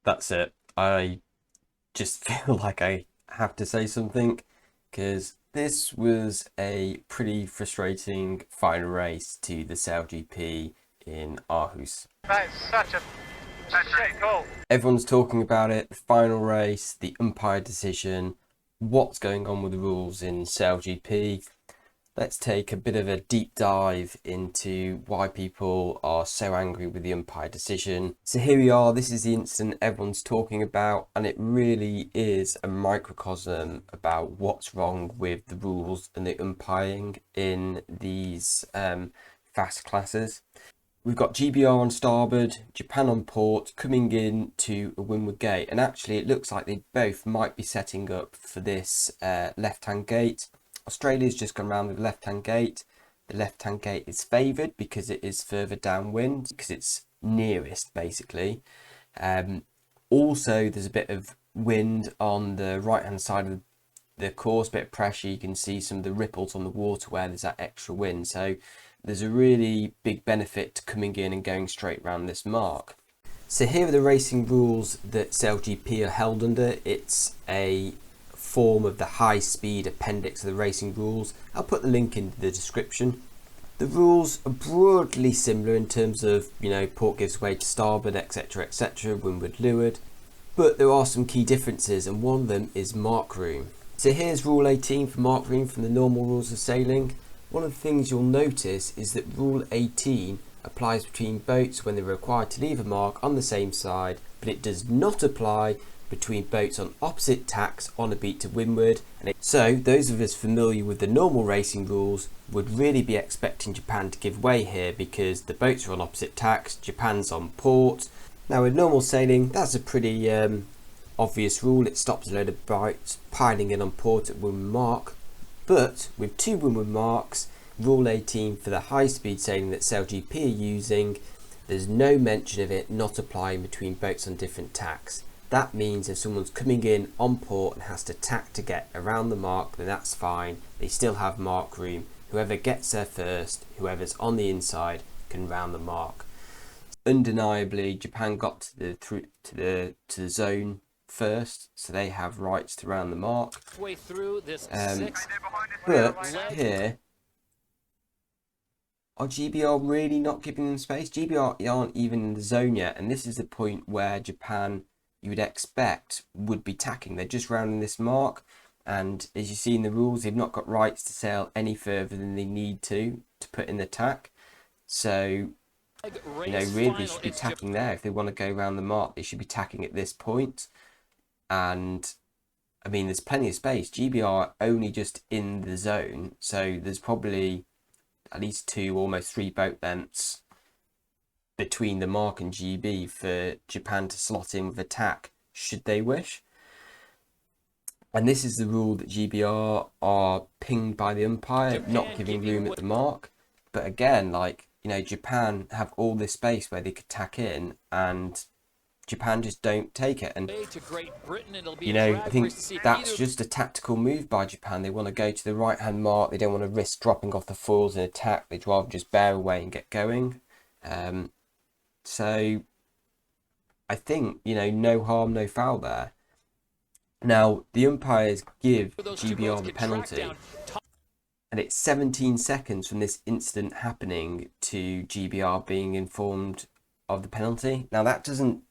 That's it. I just feel like I have to say something because this was a pretty frustrating final race to the SailGP in Aarhus. That is such a shit call. Everyone's talking about it, the final race, the umpire decision, what's going on with the rules in SailGP. Let's take a bit of a deep dive into why people are so angry with the umpire decision. So here we are, this is the incident everyone's talking about, and it really is a microcosm about what's wrong with the rules and the umpiring in these fast classes. We've got GBR on starboard, Japan on port, coming in to a windward gate, and actually it looks like they both might be setting up for this left-hand gate. Australia's just gone around the left-hand gate. The left-hand gate is favoured because it is further downwind, because it's nearest, basically. Also, there's a bit of wind on the right-hand side of the course, bit of pressure. You can see some of the ripples on the water where there's that extra wind. So there's a really big benefit to coming in and going straight around this mark. So here are the racing rules that SailGP are held under. It's a form of the high-speed appendix of the racing rules. I'll put the link in the description. The rules are broadly similar in terms of, port gives way to starboard, etc, windward, leeward, but there are some key differences, and one of them is mark room. So here's rule 18 for mark room from the normal rules of sailing. One of the things you'll notice is that rule 18 applies between boats when they're required to leave a mark on the same side, but it does not apply between boats on opposite tacks on a beat to windward. So those of us familiar with the normal racing rules would really be expecting Japan to give way here because the boats are on opposite tacks, Japan's on port. Now with normal sailing, that's a pretty obvious rule. It stops a load of boats piling in on port at windward mark. But with two windward marks, rule 18 for the high speed sailing that SailGP are using, there's no mention of it not applying between boats on different tacks. That means if someone's coming in on port and has to tack to get around the mark, then that's fine. They still have mark room. Whoever gets there first, whoever's on the inside, can round the mark. Undeniably, Japan got to the zone first, so they have rights to round the mark. But here, are GBR really not giving them space? GBR aren't even in the zone yet, and this is the point where Japan, you would expect, would be tacking. They're just rounding this mark, and as you see in the rules, they've not got rights to sail any further than they need to put in the tack. So, really they should be tacking there. If they want to go around the mark, they should be tacking at this point. And I mean, there's plenty of space. GBR are only just in the zone, so there's probably at least 2, almost 3 boat lengths between the mark and GB for Japan to slot in with a tack should they wish. And this is the rule that GBR are pinged by the umpire, not giving room at the mark. But again, Japan have all this space where they could tack in, and Japan just don't take it. And I think that's just a tactical move by Japan. They want to go to the right hand mark. They don't want to risk dropping off the foils in attack. They'd rather just bear away and get going. So I think, no harm, no foul there. Now, the umpires give GBR the penalty, and it's 17 seconds from this incident happening to GBR being informed of the penalty. Now, that doesn't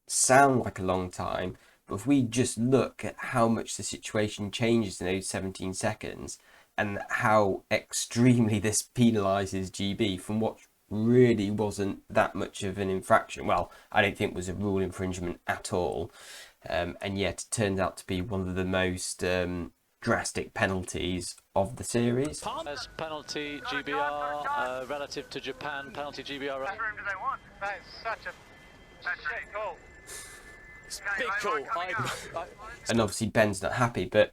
sound like a long time, but if we just look at how much the situation changes in those 17 seconds and how extremely this penalises GB from what really wasn't that much of an infraction. Well, I don't think it was a rule infringement at all, and yet it turned out to be one of the most drastic penalties of the series. As penalty GBR relative to Japan, penalty GBR. What room do they want? That is such a shit call. Big call. And obviously Ben's not happy, but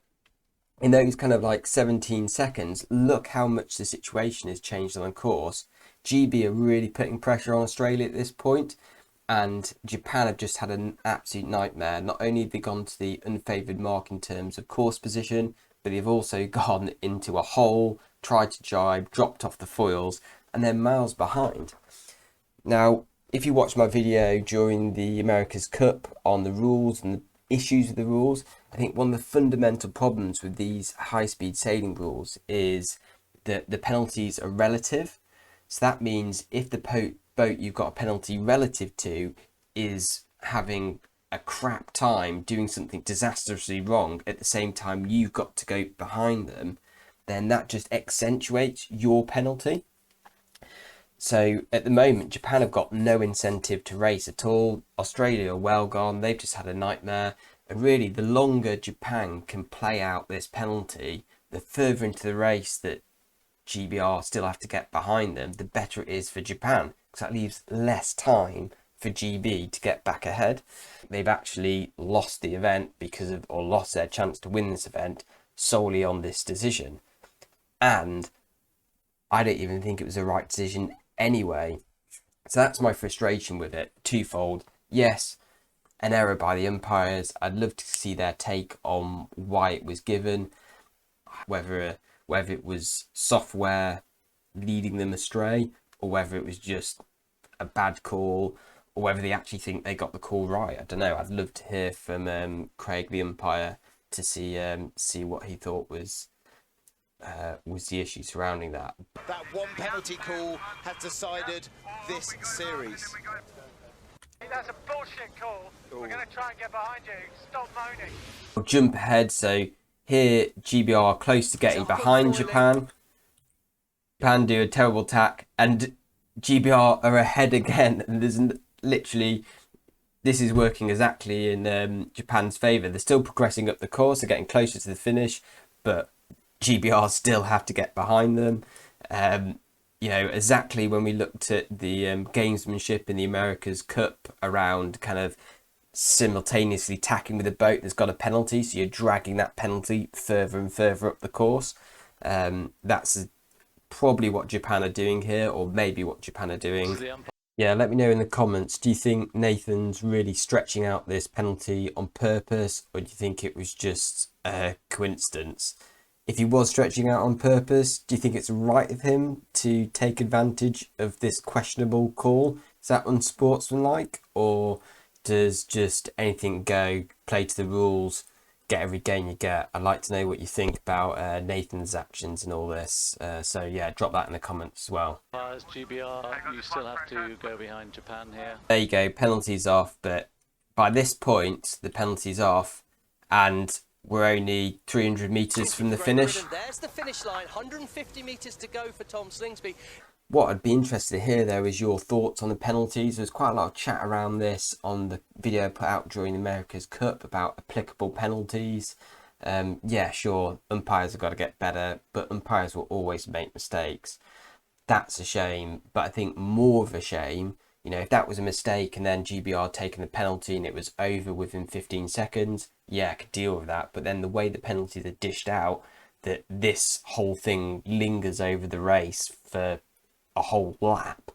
in those kind of 17 seconds, look how much the situation has changed on the course. GB are really putting pressure on Australia at this point, and Japan have just had an absolute nightmare. Not only have they gone to the unfavoured mark in terms of course position, but they've also gone into a hole, tried to jibe, dropped off the foils, and they're miles behind. Now, If you watch my video during the America's Cup on the rules and the issues with the rules, I think one of the fundamental problems with these high-speed sailing rules is that the penalties are relative. So that means if the boat you've got a penalty relative to is having a crap time doing something disastrously wrong at the same time you've got to go behind them, then that just accentuates your penalty. So at the moment, Japan have got no incentive to race at all. Australia are well gone. They've just had a nightmare. And really, the longer Japan can play out this penalty, the further into the race that GBR still have to get behind them, the better it is for Japan, because that leaves less time for GB to get back ahead. They've actually lost the event or lost their chance to win this event solely on this decision. And I don't even think it was the right decision anyway. So that's my frustration with it, twofold. Yes, an error by the umpires. I'd love to see their take on why it was given, whether it was software leading them astray, or whether it was just a bad call, or whether they actually think they got the call right. I don't know. I'd love to hear from Craig, the umpire, to see what he thought was the issue surrounding that. That one penalty call has decided this series. That's a bullshit call. We're going to try and get behind you. Stop moaning. I'll jump ahead. So here, GBR are close to getting behind Japan. Japan do a terrible attack, and GBR are ahead again. And there's literally, this is working exactly in Japan's favour. They're still progressing up the course. They're getting closer to the finish, but GBR still have to get behind them. You know, exactly when we looked at the gamesmanship in the America's Cup around kind of simultaneously tacking with a boat that's got a penalty, so you're dragging that penalty further and further up the course. That's probably what Japan are doing here, or maybe what Japan are doing. Yeah, let me know in the comments. Do you think Nathan's really stretching out this penalty on purpose, or do you think it was just a coincidence? If he was stretching out on purpose, do you think it's right of him to take advantage of this questionable call? Is that unsportsmanlike, or does just anything go, play to the rules, get every gain you get? I'd like to know what you think about Nathan's actions and all this. So yeah, drop that in the comments as well. As GBR, you still have to go behind Japan here. There you go, penalty's off, but by this point, the penalty's off, and we're only 300 metres from the finish. There's the finish line, 150 metres to go for Tom Slingsby. What I'd be interested to hear though is your thoughts on the penalties. There's quite a lot of chat around this on the video put out during the America's Cup about applicable penalties. Yeah, sure, umpires have got to get better, but umpires will always make mistakes. That's a shame, but I think more of a shame, you know, if that was a mistake and then GBR taking the penalty and it was over within 15 seconds, yeah, I could deal with that. But then the way the penalties are dished out, that this whole thing lingers over the race for a whole lap,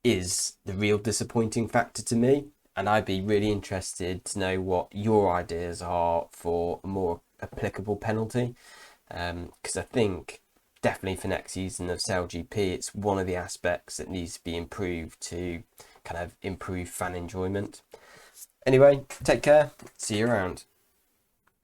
is the real disappointing factor to me. And I'd be really interested to know what your ideas are for a more applicable penalty. Because I think definitely for next season of SailGP, it's one of the aspects that needs to be improved to kind of improve fan enjoyment. Anyway, take care. See you around.